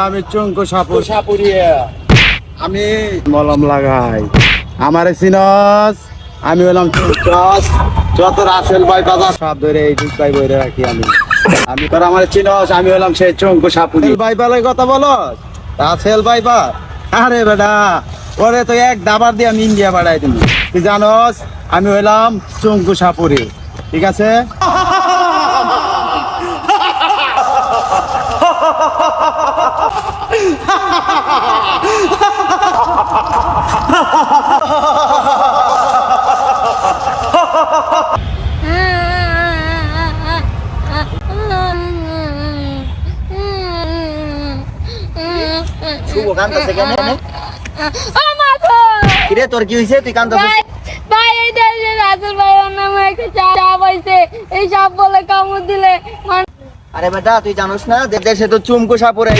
আমি চুঙ্কু সাপুরিয়া আমি মলম লাগাই আমারে চিনস আমি হলাম চুঙ্কস যত রাসেল ভাই বাজার সব ধরে এই দুধ ভাই বইরে রাখি আমি তোর আমার চিনস আমি হলাম সেই চুঙ্কু সাপুরি ভাই পালাই কথা বলো রাসেল ভাই পা আরে বেটা ওরে তো এক দাবার দিয়ে আমি ইন্ডিয়া বাড়াই দিবি তুই জানস আমি হইলাম চুঙ্কু সাপুরি ঠিক আছে শুভ কান্দছে কেন কিরে তোর কি হইছে তুই কান্দছিস ভাই এই দেশে রাসেল ভাই ওর নামে একটা সাপ হইছে এই সাপ বলে কামড় দিলে আরে বেটা তুই জানোস না দেশে তো চুমকু সাপুরে